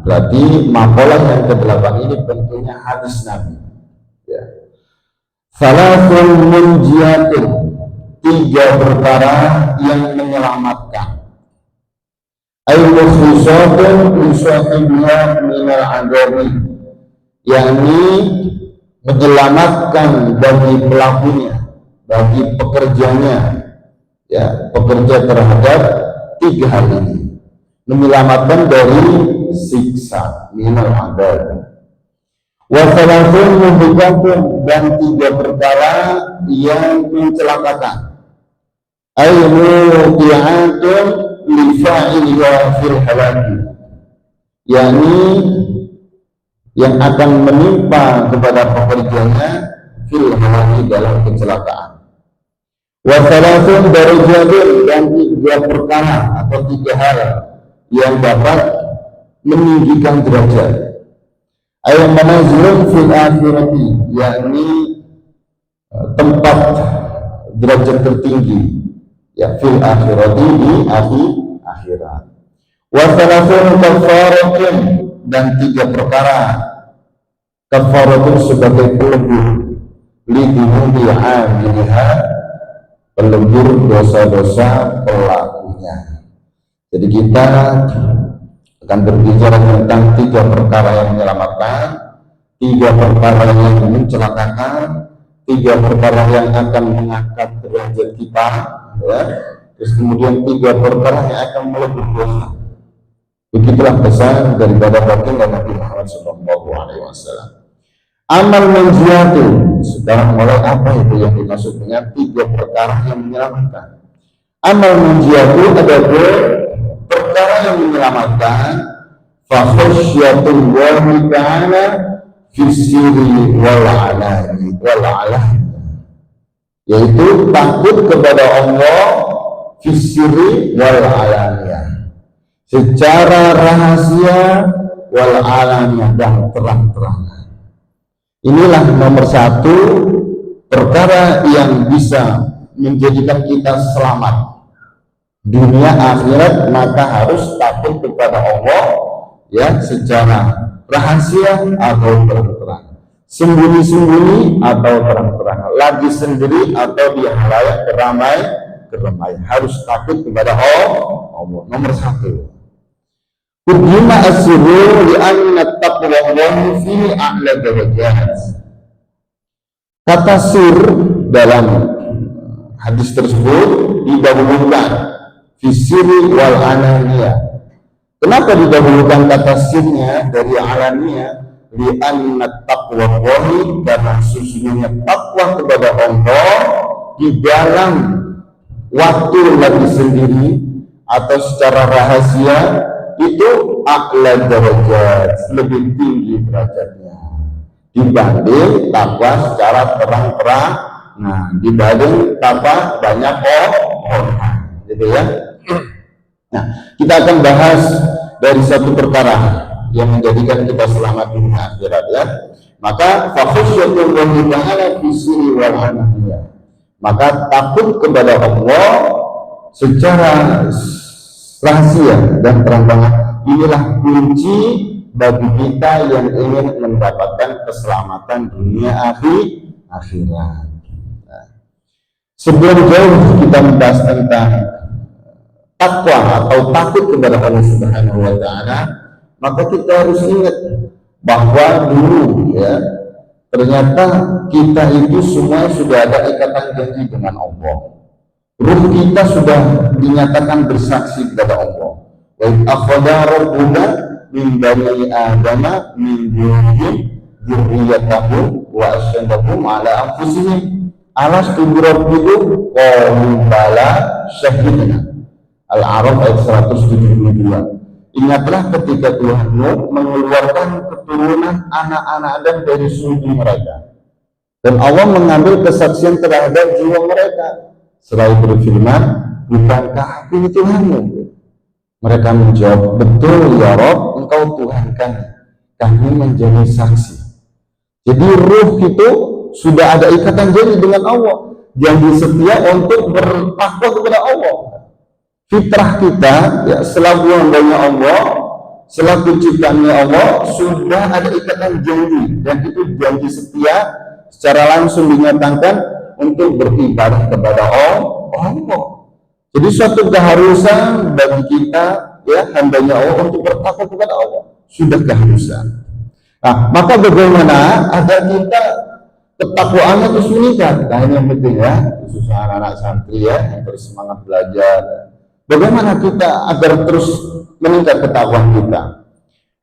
berarti makalah yang ke-8 ini tentunya hadis Nabi. Ya. Salasun munjiatin, 3 perkara yang menyelamatkan. Al-mukhisatun lisahibha minal adabi, yakni menyelamatkan bagi pelakunya, bagi pekerjanya, ya, pekerja terhadap 3 hal ini, menyelamatkan dari siksa minal adabi. Wa salasun muhlikatun, dan 3 perkara yang mencelakakan. Al-muqi'atun li fa'iliha fil halaki, yakni yang akan menimpa kepada pekerjanya fil halaki, dalam kecelakaan. Wa salasun darajatun, dan 3 perkara atau 3 hal yang dapat meninggikan derajat. Ayat manazilun fil akhirati, yakni tempat derajat tertinggi, ya, fil akhirati, di akhirat. Wa salasun kafaratun, dan 3 perkara kafaratun sebagai pelebur lidunubi amiliha, pelebur dosa-dosa pelakunya. Jadi kita akan berbicara tentang 3 perkara yang menyelamatkan, 3 perkara yang mencelakakan, 3 perkara yang akan mengangkat derajat kita, ya. Terus kemudian 3 perkara yang akan melebur dosa. Begitulah pesan daripada baginda Nabi Muhammad SAW. Amal menjiatu. Sekarang mulai apa itu yang dimaksud dengan 3 perkara yang menyelamatkan? Amal menjiatu adalah perkara yang menyelamatkan, fa khasyatullahi ta'ala fi sirri wal alani, yaitu takut kepada Allah fi sirri wal alaniyah, secara rahasia, wal alaniyah, dan terang-terangan. Inilah nomor 1 perkara yang bisa menjadikan kita selamat dunia akhirat, maka harus takut kepada Allah, ya, secara rahasia atau terang-terang, sembunyi-sembunyi atau terang-terang, lagi sendiri atau di halayak keramai, harus takut kepada Allah. Nomor 1. Qudima as-sirru li anna taqwallahi fi a'la darajat. Kata sir dalam hadis tersebut didahulukan fisiri wal ananiyah. Kenapa didahulukan kata sirnya dari alaniyah? Li anna taqwallahi, karena sesungguhnya takwa kepada Allah di dalam waktu lagi sendiri atau secara rahasia itu a'la darajat, lebih tinggi derajatnya dibanding takwa secara terang-terang. Nah, dibanding takwa banyak orang, gitu ya. Nah, kita akan bahas dari 1 perkara yang menjadikan kita selamat dunia akhirat, ya. Maka fa khasyatullahi ta'ala fi sirri wal alaniya, maka takut kepada Allah secara rahasia dan terang-terangan, inilah kunci bagi kita yang ingin mendapatkan keselamatan dunia akhirat. Sebelum jauh kita membahas tentang takwa atau takut kepada Allah Subhanahu wa Ta'ala, maka kita harus ingat bahwa dulu, ya, ternyata kita itu semua sudah ada ikatan janji dengan Allah. Ruh kita sudah dinyatakan bersaksi kepada Allah. Wa akhadha rabbuka min bani adama min dzurriyyatihim wa asyhadahum ala anfusihim alastu birabbikum qalu bala syahidna. Al-A'raf ayat 172. Ingatlah ketika Tuhanmu mengeluarkan keturunan anak-anak Adam dari sumber mereka, dan Allah mengambil kesaksian terhadap jiwa mereka. Selain berfirman, bukankah aku Tuhanmu? Mereka menjawab, betul ya Rabb, engkau Tuhan kami menjadi saksi. Jadi ruh itu sudah ada ikatan janji dengan Allah, janji setia untuk bertakwa kepada Allah. Fitrah kita, ya, selalu hambanya Allah, selaku ciptaannya Allah sudah ada ikatan janji, dan itu janji setia secara langsung dinyatakan untuk beribadah kepada Allah. Jadi suatu keharusan bagi kita, ya, hambanya Allah untuk bertakwa kepada Allah, sudah keharusan. Nah, maka bagaimana agar kita ketakwaannya terus meningkat? Nah, ini yang penting, ya, khususnya anak-anak santri, ya, yang terus semangat belajar. Bagaimana kita agar terus meningkat ketakwaan kita?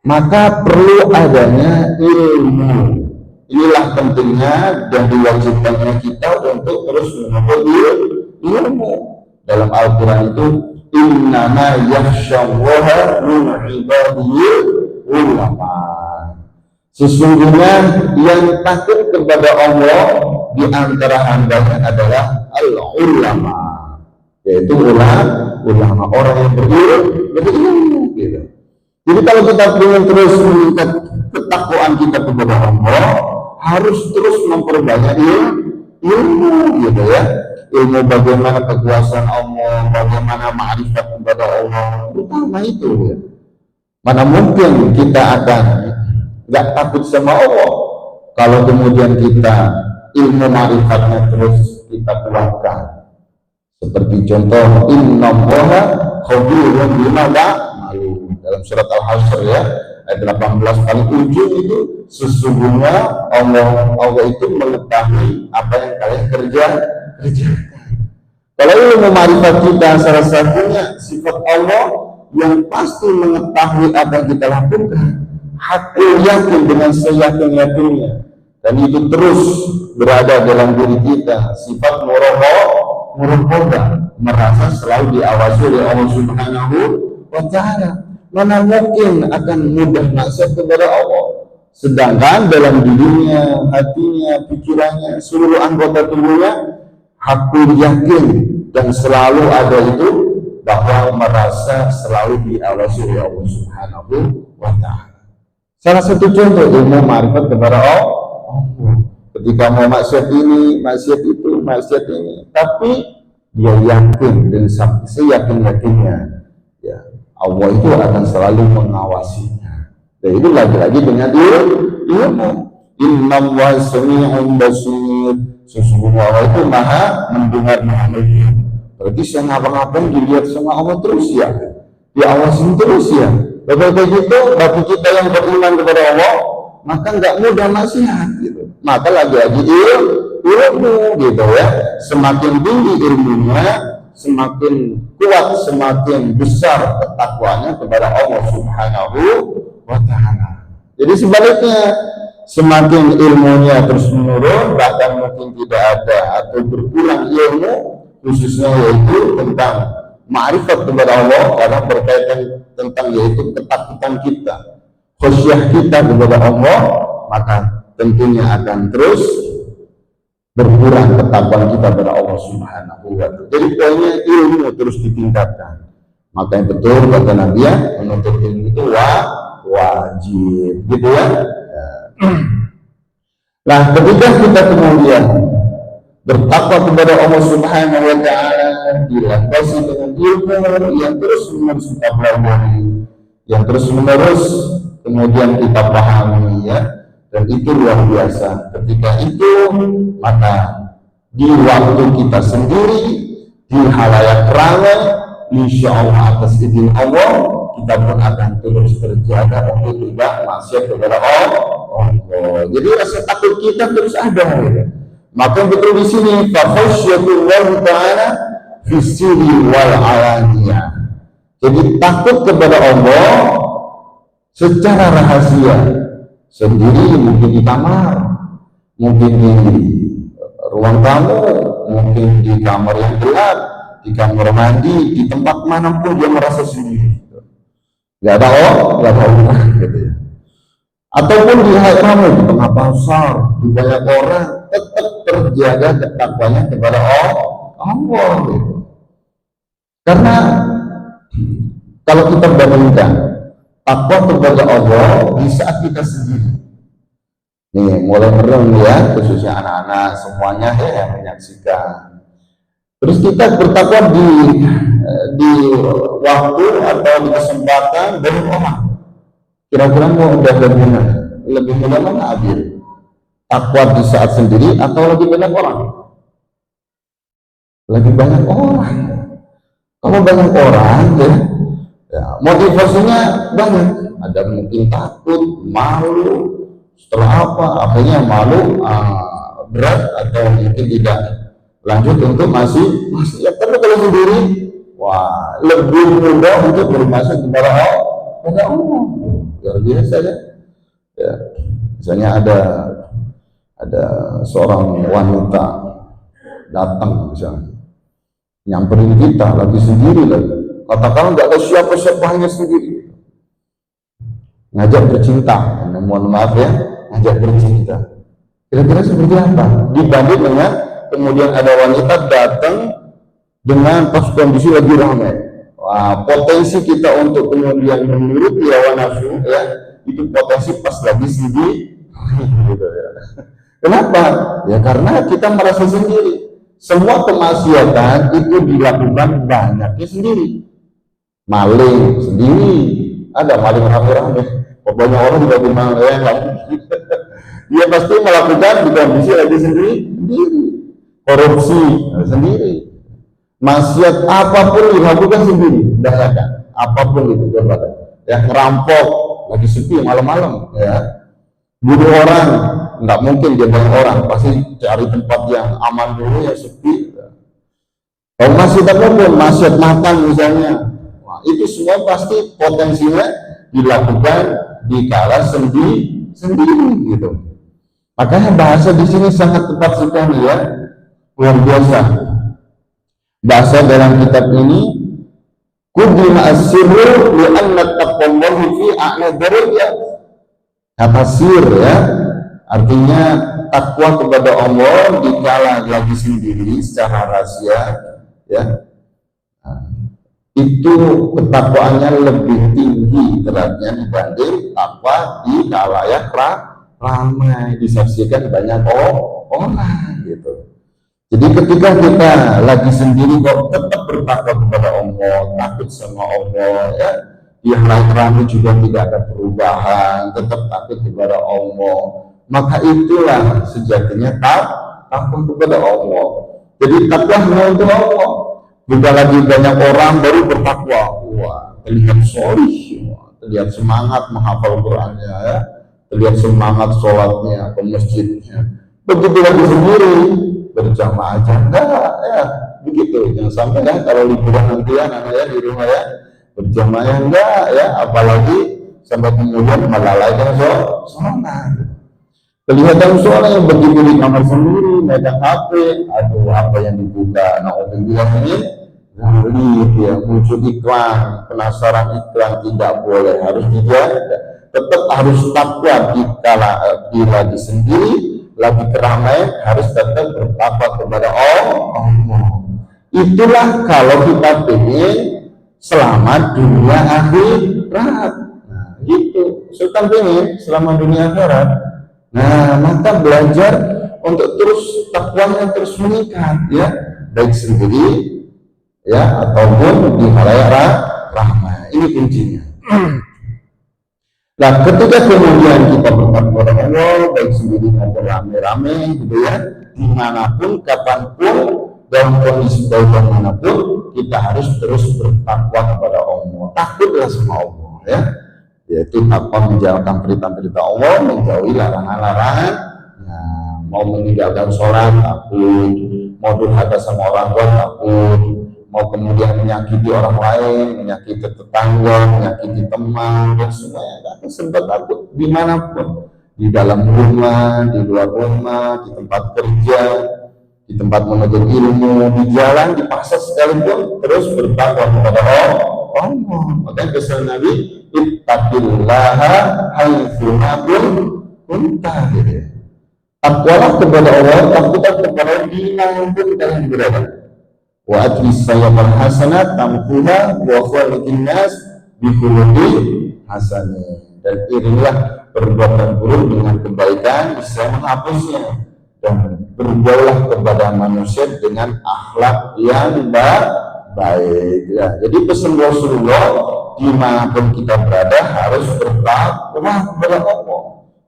Maka perlu adanya ilmu. Inilah pentingnya dan diwajibkannya kita untuk terus menuntut ilmu. Dalam Al-Quran itu, innama yakhsyallaha min ibadihi ulama. Sesungguhnya yang takut kepada Allah di antara hambanya adalah al-ulama, yaitu ulama, orang yang berilmu, gitu. Jadi kalau kita ingin terus meningkat ketakwaan kita kepada Allah, harus terus memperbanyak ilmu, gitu, ya. Ilmu bagaimana kekuasaan Allah, bagaimana ma'rifat kepada Allah, terutama itu, ya. Mana mungkin kita akan nggak takut sama Allah kalau kemudian kita ilmu ma'rifatnya terus kita kuatkan. Seperti contoh, innallaha khabirun bima ta'malun, dalam surat Al-Hasyr, ya, ayat 18 paling ujung itu, sesungguhnya Allah itu mengetahui apa yang kalian kerjakan. Kalau ilmu ma'rifat kita salah satunya sifat Allah yang pasti mengetahui apa yang kita lakukan, hakul yakin dengan seyakin-yakinnya, dan itu terus berada dalam diri kita, sifat muraqabah, merasa selalu diawasi oleh Allah Subhanahu wa ta'ala. Mana mungkin akan mudah maksiat kepada Allah, sedangkan dalam dirinya, hatinya, pikirannya, seluruh anggota tubuhnya hakul yakin dan selalu ada itu, bahwa merasa selalu diawasi oleh Allah Subhanahu wa ta'ala. Salah satu contoh ilmu ma'rifat kepada Allah, ketika mau maksiat ini, maksiat itu, maksiat ini, tapi dia yakin dan seyakin-yakinnya, ya, Allah itu akan selalu mengawasinya. Dan itu lagi-lagi dengan ilmu. Innallaha sami'un basir. Sesungguhnya Allah itu maha mendengar, maha melihat. Berarti yang ngapa-ngapain dilihat sama Allah terus, ya, diawasin terus, ya. Begitu gitu, bagi kita yang beriman kepada Allah, maka nggak mudah maksiat, gitu. Maka lagi-lagi ilmu, gitu, ya. Semakin tinggi ilmunya, semakin kuat, semakin besar ketakwaannya kepada Allah Subhanahu wa ta'ala. Jadi sebaliknya, semakin ilmunya terus menurun, bahkan mungkin tidak ada atau berkurang ilmu, khususnya yaitu tentang ma'rifat kepada Allah, karena berkaitan tentang yaitu ketakutan kita, khusyah kita kepada Allah, maka tentunya akan terus berkurang ketakwaan kita kepada Allah Subhanahu wa ta'ala. Jadi poinnya ilmu terus ditingkatkan. Maka yang betul kata Nabi, ya, menuntut ilmu itu wajib, gitu, ya. Nah, ketika kita kemudian bertakwa kepada Allah Subhanahu wa ta'ala, dilandasi dengan ilmu yang terus menerus kita pelajari, yang terus menerus kemudian kita pahami, ya, dan itu luar biasa. Ketika itu, maka di waktu kita sendiri, di halayak ramai, insya Allah atas izin Allah, kita pun akan terus terjaga untuk tidak maksiat kepada Allah. Jadi rasa takut kita terus ada, ya. Maka betul di sini, fa khasyatullah ta'ala fi sirri wal alaniyah. Jadi takut kepada Allah secara rahasia, sendiri, mungkin di kamar, mungkin di ruang tamu, mungkin di kamar yang gelap, di kamar mandi, di tempat manapun dia merasa sendiri. Gak ada Allah, gitu, ya. Ataupun di ramai, di tengah pasar, di banyak orang, tetap terjaga ketakwanya kepada Allah, gitu. Karena kalau kita bandingkan takwa kepada Allah di saat kita sendiri, nih mulai merenung, ya, khususnya anak-anak semuanya, ya, yang menyaksikan. Terus kita bertakwa di waktu atau di kesempatan dari orang. Kira-kira mau udah lebih mana? Lebih mudah mana Abil? Takwa di saat sendiri atau lagi banyak orang? Lagi banyak orang. Kalau banyak orang ya motivasinya banyak. Ada mungkin takut, malu, setelah apa akhirnya malu, berat atau mungkin tidak lanjut untuk masih ya. Tapi kalau sendiri, wah, lebih mudah untuk bermasuk kepada Allah. Luar biasa ya. Misalnya ada seorang wanita datang misalnya nyamperin kita lagi sendiri lagi, katakan nggak ada siapa-siapa, hanya sendiri, ngajak bercinta, mohon maaf ya, ngajak bercinta. Kira-kira seperti apa dibanding dengan kemudian ada wanita datang dengan pas kondisi lagi ramai? Wah, potensi kita untuk kemudian menuruti hawa nafsu ya, itu potensi pas lagi sendiri gitu ya. Kenapa? Ya karena kita merasa sendiri. Semua kemaksiatan itu dilakukan banyaknya sendiri. Maling sendiri, ada maling rame-rame. Pokoknya orang juga bilang dia pasti melakukan di kondisi lagi sendiri. Korupsi sendiri. Maksiat apapun dilakukan sendiri, dahsyat. Apapun itu coba. Ya ngerampok lagi sepi malam-malam ya. Bunuh orang, nggak mungkin dia bunuh orang, pasti cari tempat yang aman dulu ya, sepi. Kalau maksiat apapun, maksiat makan misalnya, nah, itu semua pasti potensinya dilakukan di kala sendiri gitu. Makanya bahasa di sini sangat tepat sekali ya, luar biasa. Bahasa dalam kitab ini, kudima as-sirru li'anna taqwallahi fi a'la darajat. Kata sir ya, artinya takwa kepada Allah dikala lagi sendiri secara rahasia ya, itu ketakwaannya lebih tinggi derajatnya dibanding takwa di khalayak ramai, disaksikan banyak orang gitu. Jadi ketika kita lagi sendiri kok tetap bertakwa kepada Allah, takut sama Allah ya, yang lain juga tidak ada perubahan, tetap takut kepada Allah, maka itulah sejatinya takut kepada Allah. Jadi takwa hanya untuk Allah. Bukan lagi banyak orang baru bertakwa, wah terlihat solih, terlihat semangat menghafal Qurannya ya, terlihat semangat sholatnya ke masjidnya. Begitu lagi sendiri berjamaah aja enggak ya, begitu. Jangan sampai ya kalau liburan nanti ya namanya di rumah ya berjamaah enggak ya, apalagi sampai kemudian melalaikan sholat. Kelihatan sholat yang begitu di kamar sendiri, megang HP, aduh apa yang dibuka, naudzubillah ini, lihat ya, muncul iklan, penasaran iklan, tidak boleh, harus dijaga. Tetap harus takwa di lagi sendiri, lagi keramaian, harus tetap bertakwa kepada Allah. Itulah kalau kita ingin selamat dunia akhirat. Nah, itu Sultan pengen selamat dunia akhirat. Nah, maka belajar untuk terus takwanya terus meningkat ya, baik sendiri ya ataupun di khalayak ramai. Ini kuncinya. Nah, ketika kemudian kita bertakwa kepada Allah baik sendiri maupun rame-rame gitu ya, dimanapun, kapanpun, dalam kondisi bagaimanapun, kita harus terus bertakwa kepada Allah. Takutlah sama Allah ya, yaitu takwa menjalankan perintah-perintah Allah, menjauhi larangan-larangan. Nah, mau meninggalkan sholat takut, mau durhaka sama orang tua takut, mau kemudian menyakiti orang lain, menyakiti tetangga, menyakiti teman, dan semuanya sempat takut dimanapun, di dalam rumah, di luar rumah, di tempat kerja, di tempat menuntut ilmu, di jalan, di pasar sekalipun, terus bertakwa kepada Allah. Makanya pesan Nabi, ittaqillaha haitsu kunta. Takwalah kepada Allah, takutlah kepada dimanapun kalian berada. Wa atlis sayyabal hasanat tamkuha wa khaliqin nas bi khuluqin hasanin. Dan irilah perbuatan buruk dengan kebaikan, bisa menghapusnya. Dan bergaullah kepada manusia dengan akhlak yang baik ya. Jadi pesan Rasulullah dimanapun kita berada harus bertakwa kepada Allah.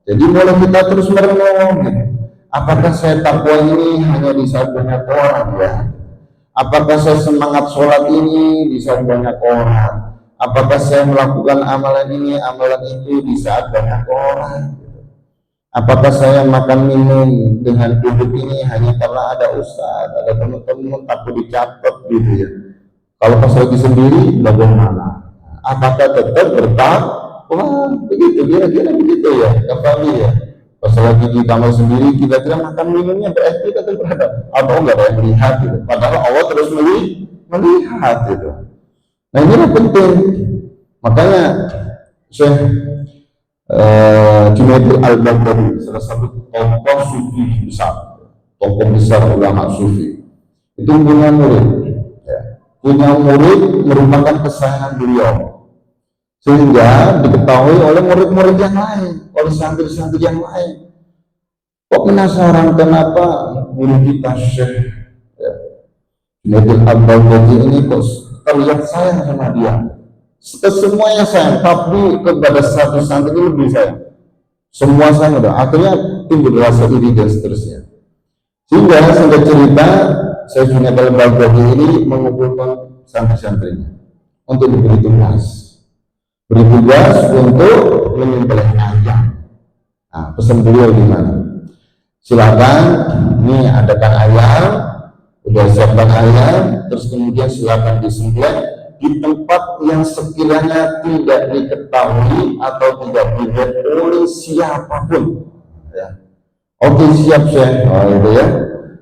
Jadi mulai kita terus merenung, apakah saya takwa ini hanya di saat banyak orang ya? Apakah saya semangat sholat ini di saat banyak orang? Apakah saya melakukan amalan ini, amalan itu di saat banyak orang? Apakah saya makan minum dengan duduk ini hanya karena ada ustaz, ada teman-teman takut dicatat gitu ya? Kalau pas lagi sendiri bagaimana? Apakah tetap bertakwa? Begitu kira-kira begitu ya, kembali ya. Pas lagi di kamar sendiri kita kira makan minumnya berarti kita terhadap atau enggak ada yang melihat gitu. Padahal Allah terus melihat gitu. Nah ini penting. Makanya Syekh Junaid al-Baghdadi, salah satu tokoh sufi besar, tokoh besar ulama sufi, itu punya murid, ya. Punya murid merupakan kesayangan beliau, sehingga diketahui oleh murid-murid yang lain, oleh santri-santri yang lain. Kok penasaran kenapa guru kita Syekh Junaid al-Baghdadi ini kok terlihat sayang sama dia? Semuanya sayang, tapi kepada satu santri lebih sayang. Semua sayang udah, akhirnya timbul rasa iri dan seterusnya. Sehingga singkat cerita, saya punya Al-Baghdadi ini mengumpulkan santri-santrinya untuk diberi tugas. Beri tugas untuk menyembelih ayam. Nah, pesan beliau gimana? Silakan, ini adakan ayam, udah siapkan ayam, terus kemudian silakan disembelih di tempat yang sekiranya tidak diketahui atau tidak dilihat oleh siapapun ya. Oke siap Syekh, gitu ya.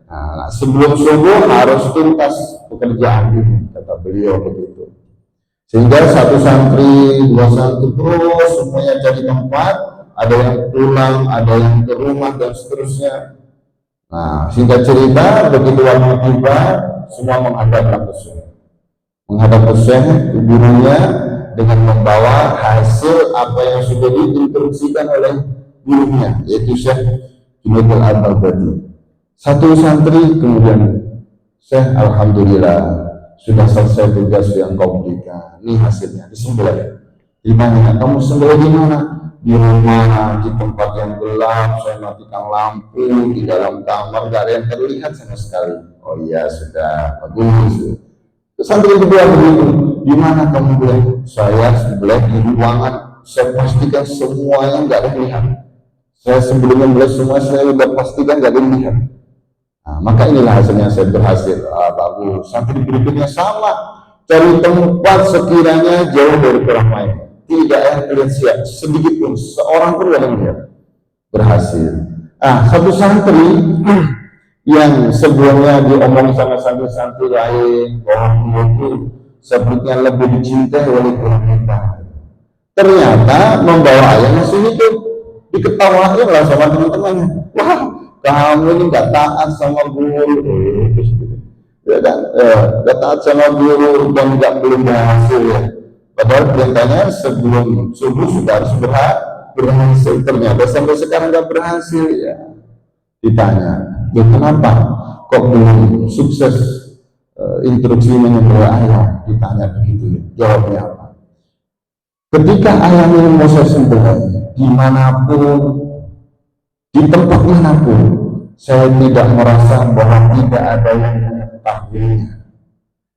Nah, sebelum subuh harus tuntas pekerjaan ini, kata beliau begitu. Sehingga satu santri, dua santri terus semuanya jadi tempat, ada yang pulang, ada yang ke rumah dan seterusnya. Nah, singkat cerita begitu waktu tiba semua menghadap ke Syekh. Menghadap Syekh gurunya dengan membawa hasil apa yang sudah diinstruksikan oleh gurunya, yaitu Syekh Junaid al-Baghdadi. Satu santri kemudian, Syekh alhamdulillah sudah selesai tugas yang kau berikan. Ini hasilnya, disembelih. Ditanya, kamu sembelih di mana? Di rumah, di tempat yang gelap, saya matikan lampu, di dalam kamar, gak ada yang terlihat sama sekali. Oh iya sudah, bagus. Santri kedua begitu, di mana kamu bilang? Saya sebelah di ruangan, saya pastikan semuanya nggak ada yang lihat. Saya sebelumnya melihat semua, saya sudah pastikan nggak ada yang lihat. Nah, maka inilah hasilnya saya berhasil. Bagus. Santri berikutnya sama, cari tempat sekiranya jauh dari keramaian, tidak ada yang terlihat siap, sedikit pun, seorang pun nggak ada yang lihat. Berhasil. Satu santri yang sebelumnya diomong sama santri-santri lain bahwa itu sepertinya lebih dicintai oleh kita, ternyata membawa ayam masih hidup, diketawain lah sama teman-temannya. Wah, kamu ini nggak taat sama guru, nggak taat sama guru dan nggak belum berhasil ya. Padahal perintahnya sebelum subuh sudah harus berhasil, ternyata sampai sekarang nggak berhasil ya. Ditanya, ya kenapa kok belum sukses instruksi menyembelih ayam? Ditanya begitu ya. Jawabnya apa? Ketika ayam ini mau saya sembelih, dimanapun, di tempat manapun, saya tidak merasa bahwa tidak ada yang mengetahuinya.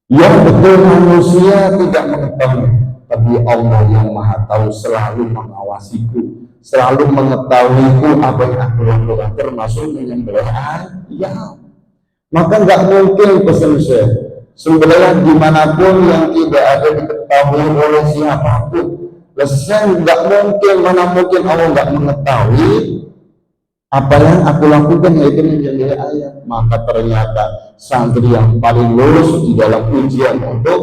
Yang betul manusia tidak mengetahui, tapi Allah yang Maha Tahu selalu mengawasiku, selalu mengetahuiku apa yang aku lakukan, termasuk menyembelih ayam. Maka nggak mungkin pesan saya sembelih dimanapun yang tidak ada diketahui oleh siapapun. Saya nggak mungkin, mana mungkin Allah nggak mengetahui apa yang aku lakukan, yaitu menyembelih ayam. Maka ternyata santri yang paling lurus di dalam ujian untuk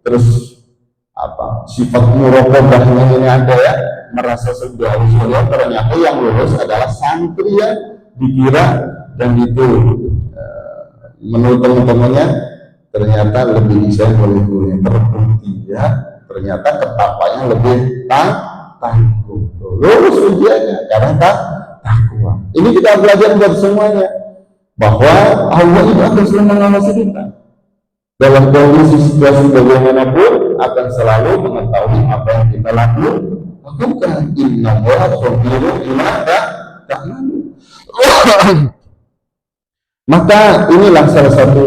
terus sifat muraqabahnya ini ada ya, merasa sudah lulus, ternyata yang lulus adalah santri yang dikira dan itu menurut teman-temannya ternyata lebih disayang oleh gurunya, terbukti ya, ternyata ketakwanya lebih tangguh, lulus ujiannya karena takwa. Ini kita belajar buat semuanya bahwa Allah itu akan selalu mengawasi kita dalam kondisi situasi bagaimanapun. akan selalu mengetahui apa yang kita lakukan. Innallaha khabirun bima ta'malun. Maka inilah salah satu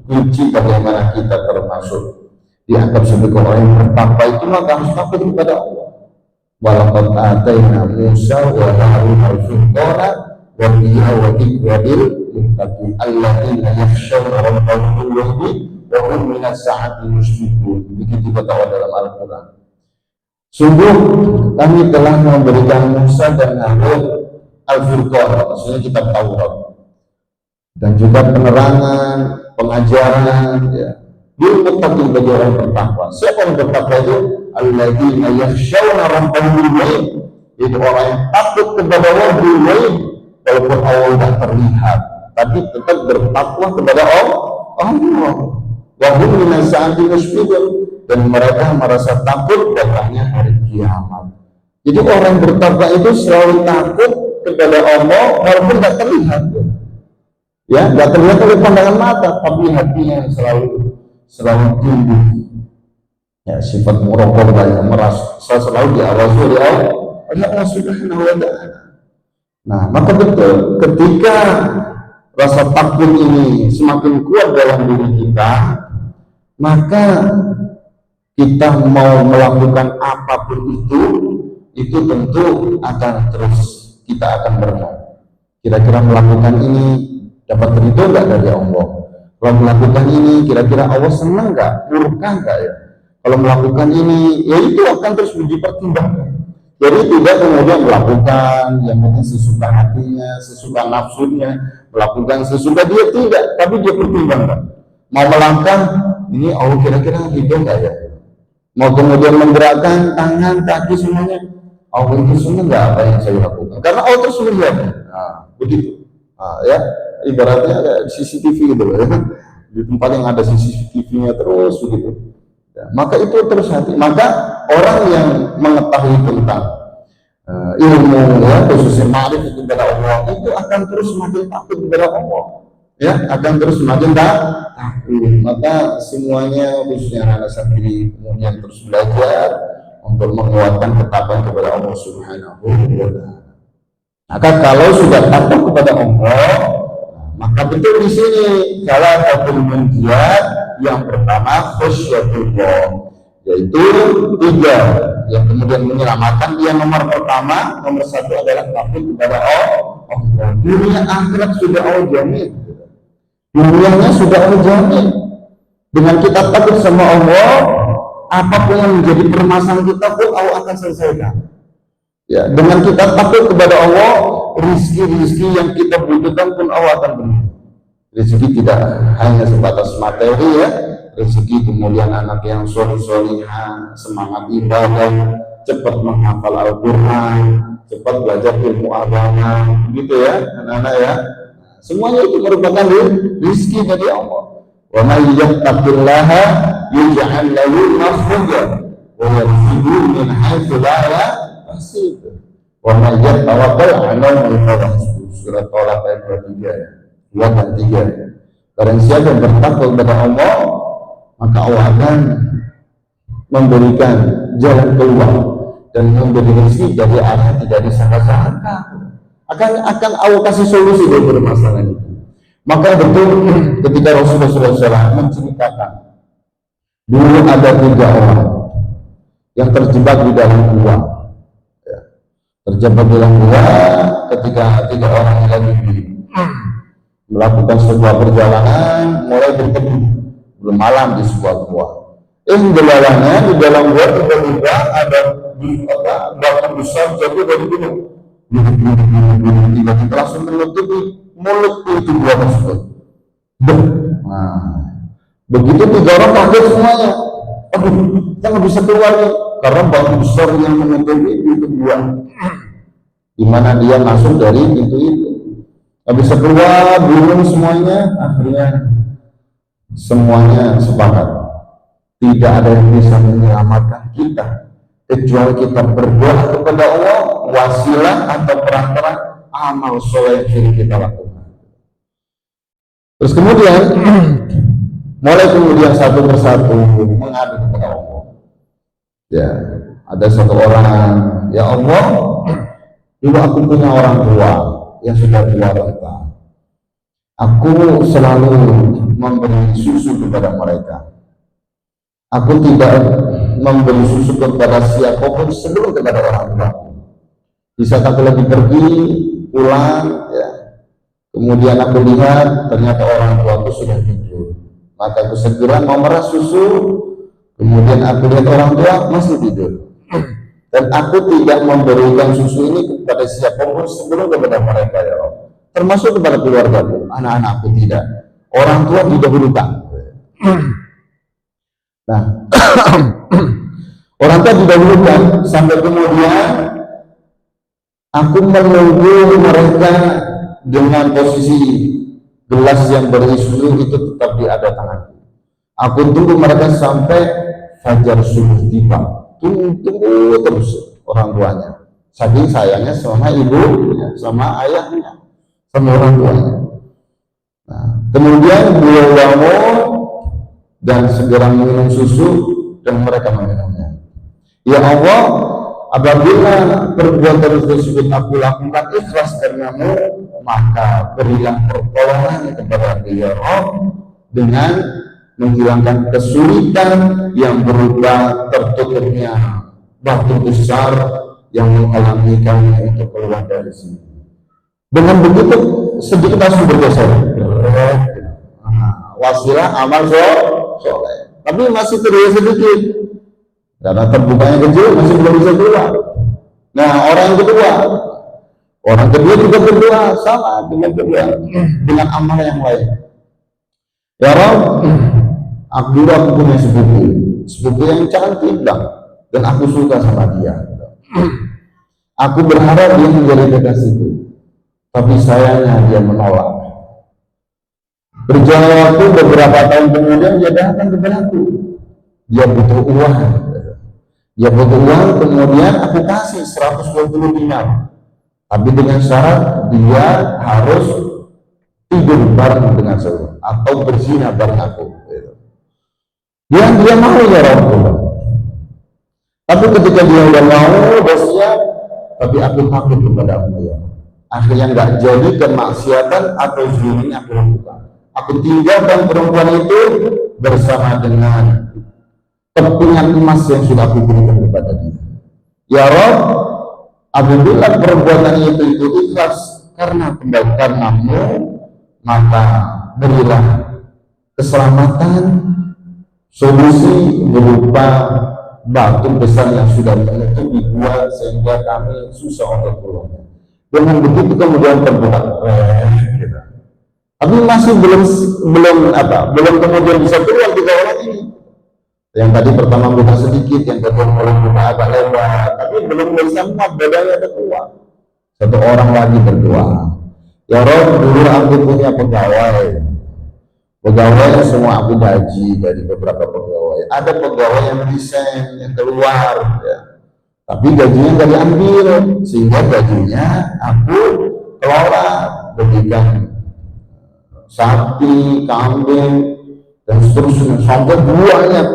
kunci bagaimana kita termasuk dianggap sebagai orang yang bertakwa itu, maka harus takut kepada Allah. Walaqad atayna Musa wa Harun al-furqana wa diya wa dzikral muttaqin alladzina yakhshawna rabbahum bil ghaibi wa hum minas sa'ati musyrikun. Begitu kata Allah dalam Al-Qur'an. Sungguh kami telah memberikan Musa dan Harun al-furqan, maksudnya kitab Taurat, dan juga penerangan, pengajaran, ya. Bil muttaqin, bagi orang bertakwa. Siapa yang bertakwa itu? Alladzina yakhshawna rabbahum bil ghaib, itu orang yang takut kepada Allah bil ghaib, walaupun Allah tidak terlihat, tapi tetap bertakwa kepada Allah. Wa hum minas sa'ati musyrikun, dan mereka merasa takut datangnya hari kiamat. Jadi orang bertakwa itu selalu takut kepada Allah walaupun tidak terlihat. Ya, nggak terlihat oleh pandangan mata, tapi hatinya selalu tumbuh. Ya, sifat muraqabah yang merasa selalu diawasi oleh Allah Subhanahu wa ta'ala. Nah, maka betul ketika rasa takut ini semakin kuat dalam diri kita, maka kita mau melakukan apapun itu tentu akan terus kita akan berenang. Kira-kira melakukan ini dapat ridho enggak dari Allah? Kalau melakukan ini kira-kira Allah senang enggak? Murka enggak ya? Kalau melakukan ini, ya itu akan terus dipertimbangkan. Jadi tidak kemudian melakukan yang penting sesuka hatinya, sesuka nafsunya, melakukan sesuka dia, tidak, tapi dia pertimbangkan. Mau melangkah, ini Allah kira-kira ridho enggak ya? Mau kemudian menggerakkan tangan, kaki semuanya, Allah itu senang enggak apa yang saya lakukan? Karena Allah terus melihat. Nah, begitu. Nah, ya. Ibaratnya ada CCTV gitu loh, ya. Di tempat yang ada CCTV-nya terus begitu. Ya, maka itu terus hati. Maka orang yang mengetahui tentang ilmu, ya, khususnya ma'rifat kepada Allah, itu akan terus semakin takut kepada Allah. Ya, akan terus semakin takut. Maka semuanya, khususnya anak santri, kemudian terus belajar untuk menguatkan ketakwaan kepada Allah Subhanahu wa ta'ala. Maka kalau sudah takut kepada Allah, maka betul di sini salah satu menjiat yang pertama khusyatullah, yaitu 3 yang kemudian menyelamatkan. Yang nomor pertama, nomor 1 adalah takut kepada Allah. Dunia akhirat sudah Allah jamin, dunianya sudah Allah jamin. Dengan kita takut sama Allah, apapun yang menjadi permasalahan kita pun Allah akan selesaikan. Ya, dengan kita takut kepada Allah, rizki-rizki yang kita butuhkan pun Allah akan beri. Rizki tidak hanya sebatas materi, ya. Rizki kemudian anak yang soleh-solehah, semangat ibadah, cepat menghafal Al-Quran, cepat belajar ilmu agama, gitu ya, anak-anak ya. Semuanya itu merupakan rizki dari Allah. Wa may yattaqillaha yaj'al lahu makhraja wa yarzuqhu min haitsu la yahtasib. Wa may yatawakkal 'ala Allah. Surat Tolak ayat 23 ya. 2 dan 3. Barang siapa yang bertakwa kepada Allah, maka Allah akan memberikan jalan keluar dan memberi rezeki dari arah tidak disangka-sangka. Akan Allah kasih solusi dari permasalahan itu. Maka betul ketika Rasulullah SAW menceritakan, dulu ada 3 orang yang terjebak di dalam gua. Terjebak di dalam gua ketika 3 orang yang lagi melakukan sebuah perjalanan, mulai berteduh belum malam di sebuah gua. Di dalam gua tiba-tiba ada batu besar jatuh dari gunung. Tiba-tiba langsung menutupi mulut pintu gua tersebut. Nah, begitu 3 orang kaget semuanya. Aduh, kita nggak bisa keluar nih karena batu besar yang menutupi pintu gua. Di mana dia masuk dari pintu itu. Nggak bisa keluar, bingung semuanya. Akhirnya semuanya sepakat, tidak ada yang bisa menyelamatkan kita kecuali kita berdoa kepada Allah, wasilah atau perantara amal soleh yang kita lakukan. Terus kemudian mulai kemudian satu persatu mengadu kepada Allah. Ya, ada satu orang, ya Allah, dulu aku punya orang tua yang sudah tua renta. Aku selalu memberi susu kepada mereka. Aku tidak memberi susu kepada siapapun sebelum kepada orang tua. Di saat aku lagi pergi pulang, ya, kemudian aku lihat ternyata orang tuaku sudah tidur. Maka aku segera memerah susu. Kemudian aku lihat orang tua masih tidur. Dan aku tidak memberikan susu ini kepada siapapun sebelum kepada mereka, ya Allah. Termasuk kepada keluargaku, anak-anakku tidak. Orang tua didahulukan. Nah, orang tua didahulukan sampai kemudian aku menunggu mereka dengan posisi gelas yang berisi susu itu tetap di ada tanganku. Aku tunggu mereka sampai fajar subuh tiba. Tunggu terus orang tuanya. Saking sayangnya sama ibunya, sama ayahnya, sama orang tuanya. Nah, kemudian beliau bangun dan segera minum susu dan mereka meminumnya. Ya Allah, apabila perbuatan tersebut aku lakukan ikhlas karenamu, maka berilah pertolongan kepada ya Allah dengan menghilangkan kesulitan yang berupa tertutupnya batu besar yang menghalangi kami untuk keluar dari sini. Dengan begitu sedikit langsung bergeser. Wasilah amal soleh. Tapi masih terlihat sedikit karena terbukanya kecil masih belum bisa keluar. Nah, orang kedua juga berdoa sama dengan kedua dengan amal yang lain. Ya Rabb, aku punya sepupu yang cantik dan aku suka sama dia. Aku berharap dia menjadi kekasihku, tapi sayangnya dia menolak. Berjalan waktu beberapa tahun kemudian dia datang kepadaku. Dia butuh uang, kemudian aku kasih 120 dinar. Tapi dengan syarat dia harus tidur bareng dengan saya atau berzina bareng aku. Dia mau ya Rasulullah. Tapi ketika dia udah mau, bosnya, tapi aku takut kepada Allah ya. Akhirnya nggak jadi kemaksiatan atau zina aku lakukan. Aku tinggalkan perempuan itu bersama dengan kepingan emas yang sudah aku berikan kepada dia. Ya Rabb, apabila perbuatan itu ikhlas karenamu, maka berilah keselamatan, solusi berupa batu besar yang sudah menutupi gua sehingga kami susah untuk keluar. Dengan begitu kemudian terbuka. Tapi masih belum kemudian bisa keluar tiga orang ini. Yang tadi pertama buka sedikit, yang kedua mulai buka agak lebar, tapi belum bisa muat, badannya ada keluar. Satu orang lagi berdoa, ya Rob, dulu aku punya pegawai semua aku gaji dari beberapa pegawai. Ada pegawai yang resign, yang keluar, ya. Tapi gajinya nggak diambil, sehingga gajinya aku kelola, berikan sapi, kambing, dan seterusnya sampai banyak.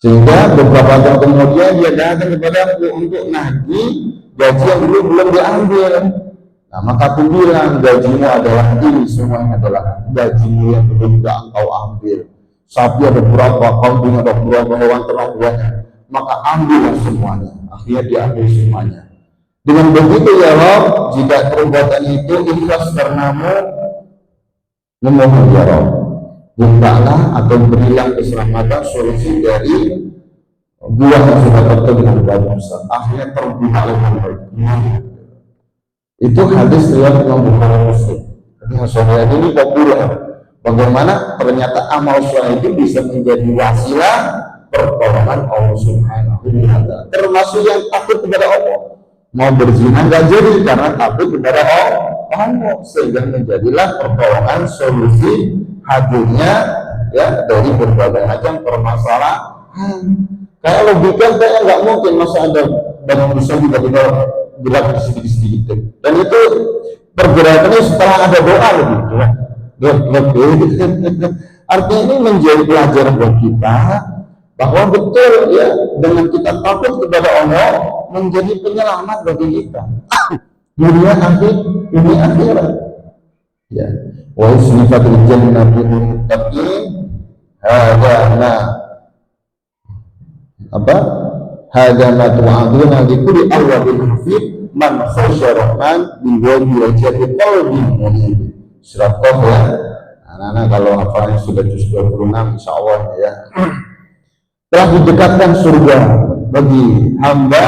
Sehingga beberapa tahun kemudian dia datang kepada aku untuk nagih gaji yang dulu belum diambil. Nah, maka aku bilang, gajimu adalah ini, semuanya adalah gajimu yang belum engkau ambil. Sapi ada berapa, kambing ada berapa, hewan ternak banyak, maka ambillah semuanya. Akhirnya diambil semuanya. Dengan begitu ya Rob, jika perbuatan itu ikhlas karenamu, memohon ya Rob, bukalah atau berilah keselamatan solusi dari buah yang sudah tertutup dengan batu besar. Akhirnya terbuka oleh itu hadis riwayat Imam Bukhari Muslim. Hadis soleh ini populer. Bagaimana ternyata amal soleh itu bisa menjadi wasilah pertolongan Allah Subhanahu wa Ta'ala. Termasuk yang takut kepada Allah. Mau berzina nggak jadi karena takut kepada Allah, sehingga menjadilah pertolongan solusi hadirnya ya dari berbagai macam permasalahan. Kayak logika kayaknya nggak mungkin masa ada banyak besar tiba-tiba gerak sedikit-sedikit, dan itu pergerakannya setelah ada doa Artinya ini menjadi pelajaran buat kita bahwa betul ya, dengan kita takut kepada Allah menjadi penyelamat bagi kita dunia akhirat. Ya, wa usnifatul jannatu lil muttaqin hadana apa? Hadana tu'aduna li kulli awwabin hafid man khasyar rahman bi wajhi qalbin munib. Surat Qaf ya. Anak-anak kalau hafalnya sudah juz 26 insyaallah ya. Telah didekatkan surga bagi hamba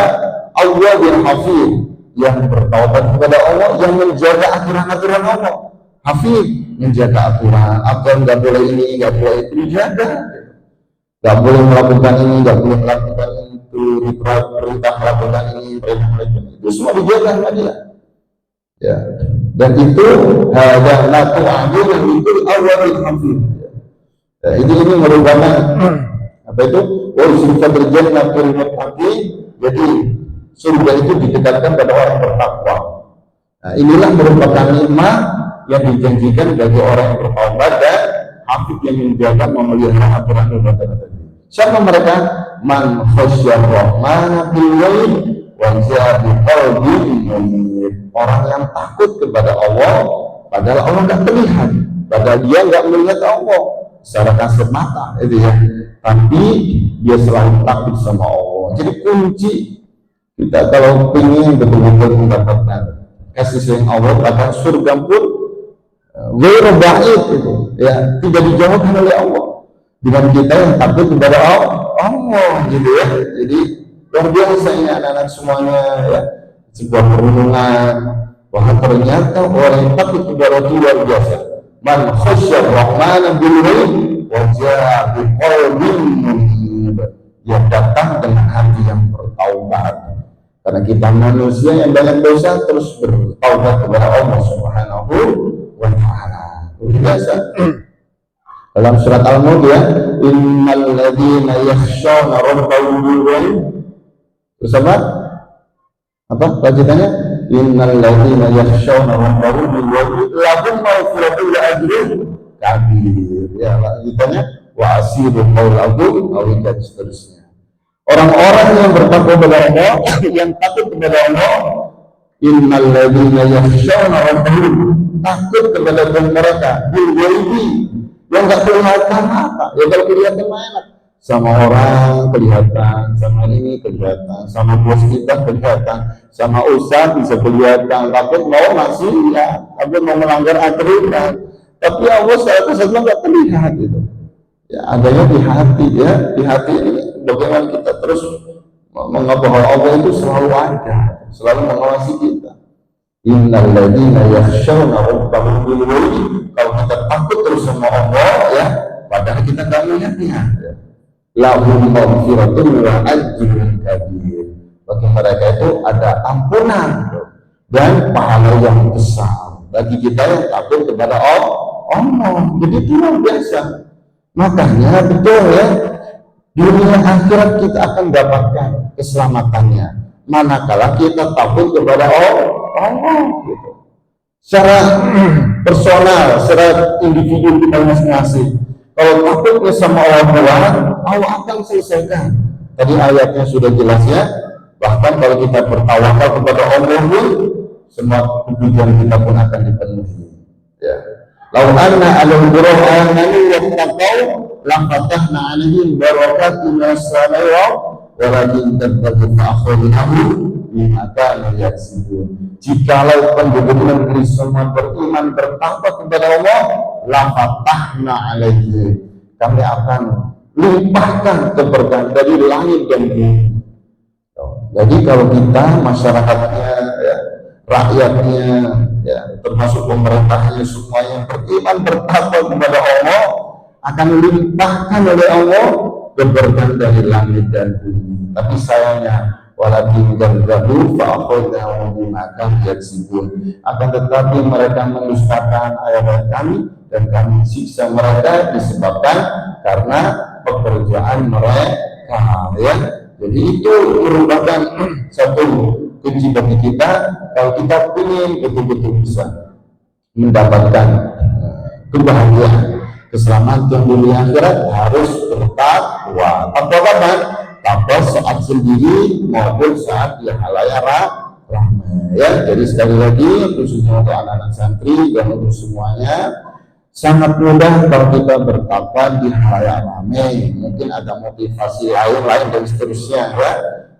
Allah yang hafid, yang bertaubat kepada Allah, yang menjaga aturan-aturan Allah. Hafid, menjaga aturan, nggak boleh ini, nggak boleh itu, dijaga. Nggak boleh melakukan ini, nggak boleh melakukan itu, perintah melakukan ini, perintah melakukan itu, semua dijaga sama dia. Ya. Dan itu ada natu adil yang itu awalil hafid. Ya, ini merupakan apa itu? Surga berjannah lil muttaqin. Jadi surga itu didekatkan pada orang bertakwa. Nah, inilah merupakan nikmat yang dijanjikan bagi orang yang bertaubat dan hafid yang menjaga memelihara aturan dan tadi. Siapa mereka? Man khasyar rahmana bil ghaib wa ja'a bi qalbin munib. Orang yang takut kepada Allah padahal Allah nggak terlihat, padahal dia nggak melihat Allah secara kasat mata, itu ya. Tapi dia selalu takut sama Allah. Jadi kunci kita kalau ingin betul-betul mendapatkan kasih sayang Allah, bahkan surga pun ghairu ba'id itu ya, tidak dijauhkan oleh Allah dengan kita yang takut kepada Allah gitu ya. Jadi luar biasa ini anak-anak semuanya ya, sebuah perundungan bahwa ternyata orang yang takut kepada Allah luar biasa. Man khasyar rahmana bil ghaib wa ja'a bi qalbin munib. Dia datang dengan hati yang bertaubat. Karena kita manusia yang banyak dosa terus bertaubat kepada Allah Subhanahu wa ta'ala. Biasa. Dalam surat Al-Mulk ya, innal ladzina yakhshawna rabbahum bil ghaib. Terus apa lanjutannya? Innal ladzina yakhshawna rabbahum bil ghaib lahum maghfiratun wa ajrun kabir. Ya, lanjutannya wa asiru qaulahum aw dan seterusnya. Orang-orang yang bertakwa kepada Allah, yang takut kepada Allah, innal ladzina yakhshawna rabbahum, takut kepada Tuhan mereka bil ghaib, yang enggak kelihatan apa, ya kalau kelihatan enak. Sama orang kelihatan, sama ini kelihatan, sama bos kita kelihatan, sama ustaz bisa kelihatan, takut mau masih ya, takut mau melanggar aturan. Tapi Allah secara keseluruhan nggak terlihat itu. Ya adanya di hati ya, di hati ini bagaimana kita terus menganggap bahwa Allah itu selalu ada, selalu mengawasi kita. Innal ladzina yakhshawna rabbahum bil ghaib, kalau kita takut terus sama Allah ya, padahal kita nggak melihatnya. Ya. Lahum maghfiratun wa ajrun kabir. Bagi mereka itu ada ampunan dan pahala yang besar bagi kita yang takut kepada Allah. Jadi itu luar biasa. Makanya betul ya, dunia akhirat kita akan dapatkan keselamatannya manakala kita takut kepada Allah gitu. Secara personal, secara individu kita masing-masing. Kalau takutnya sama Allah akan selesaikan. Tadi ayatnya sudah jelas ya. Bahkan kalau kita bertawakal kepada Allah pun semua kebutuhan kita pun akan dipenuhi. Ya. Lau anna alal qur'an yattaqau lam fatahna 'alaihim barakatin minas samai walakin kadzabu fa'akhadnahu bima kanu yaksibun. Jikalau penduduk negeri semua beriman bertakwa kepada Allah, la fatahna 'alaihim, kami akan limpahkan keberkahan dari langit dan bumi. Jadi kalau kita masyarakatnya ya, rakyatnya ya, termasuk pemerintahnya semua yang beriman bertakwa kepada Allah akan limpahkan oleh Allah keberkahan dari langit dan bumi. Tapi sayangnya walakin kadzabu fa'akhadnahum bima kanu yaksibun, akan tetapi mereka mendustakan ayat-ayat kami dan kami siksa mereka disebabkan karena pekerjaan mereka ya. Jadi itu merupakan satu kunci bagi kita kalau kita ingin betul-betul bisa mendapatkan kebahagiaan keselamatan dunia akhirat harus bertakwa. Takwa kapan? Takwa saat sendiri maupun saat di halayak ramai. Ya, jadi sekali lagi khususnya untuk anak-anak santri dan untuk semuanya, sangat mudah kalau kita bertakwa di halayak ramai. Mungkin ada motivasi lain dan seterusnya ya.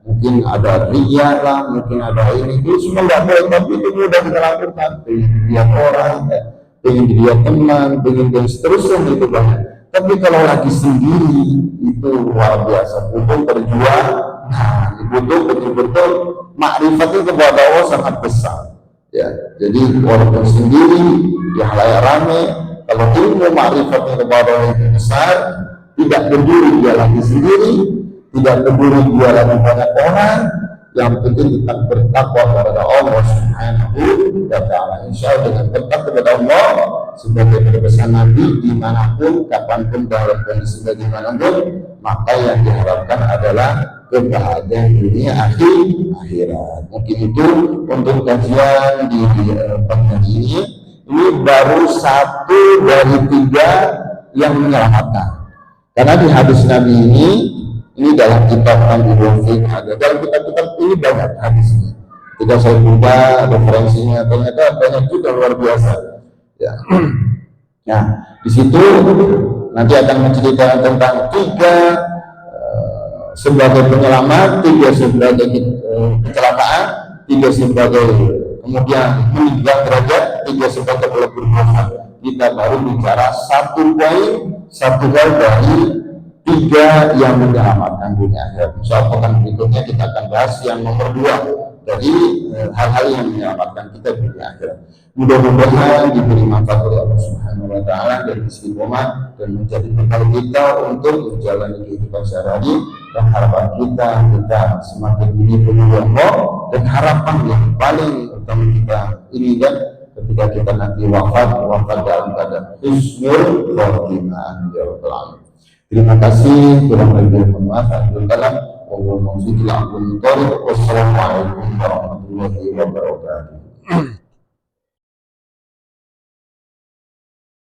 Mungkin ada riya lah, mungkin ada ini, itu semua nggak boleh, tapi itu mudah kita lakukan. Pengen dilihat orang, ya. Pengen dilihat teman, pengen dan seterusnya itu banyak. Tapi kalau lagi sendiri itu luar biasa, butuh berjuang. Nah, butuh betul-betul makrifat itu kepada Allah sangat besar. Ya, jadi walaupun sendiri di halayak ramai, kalau ilmu makrifat kepada Allah itu besar, tidak peduli dia lagi sendiri, tidak peduli dia lagi banyak orang, yang penting kita bertakwa kepada Allah Subhanahu wa Ta'ala. Insya Allah dengan bertakwa kepada Allah sebagai pesan Nabi dimanapun, kapanpun, dalam kondisi bagaimana-pun, maka yang diharapkan adalah kebahagiaan dunia akhirat. Mungkin itu untuk kajian di pagi ini. Ini baru 1 dari 3 yang menyelamatkan. Karena di hadis Nabi ini dalam kitab Al-Bukhari ada, dalam kitab-kitab ini banyak hadisnya. Tidak saya buka referensinya, ternyata banyak juga luar biasa. Ya. Nah, di situ nanti akan menceritakan tentang 3 sebagai penyelamat, 3 sebagai kecelakaan, 3 sebagai kemudian meninggal derajat, 3 sebagai pelebur dosa. Kita baru bicara 1 poin, 1 hal dari 3 yang menyelamatkan dunia akhirat. Insya Allah berikutnya kita akan bahas yang nomor 2 dari hal-hal yang menyelamatkan kita di dunia akhirat. Mudah-mudahan diberi manfaat oleh Allah Subhanahu wa Ta'ala dan istiqomah dan menjadi bekal kita untuk menjalani kehidupan sehari-hari, dan harapan kita semakin ini penuh Allah, dan harapan yang paling utama kita ini kan ketika kita nanti wafat dalam keadaan husnul khotimah ya Rabbal alamin. Terima kasih, kurang lebih mohon maaf. Wassalamualaikum warahmatullahi wabarakatuh.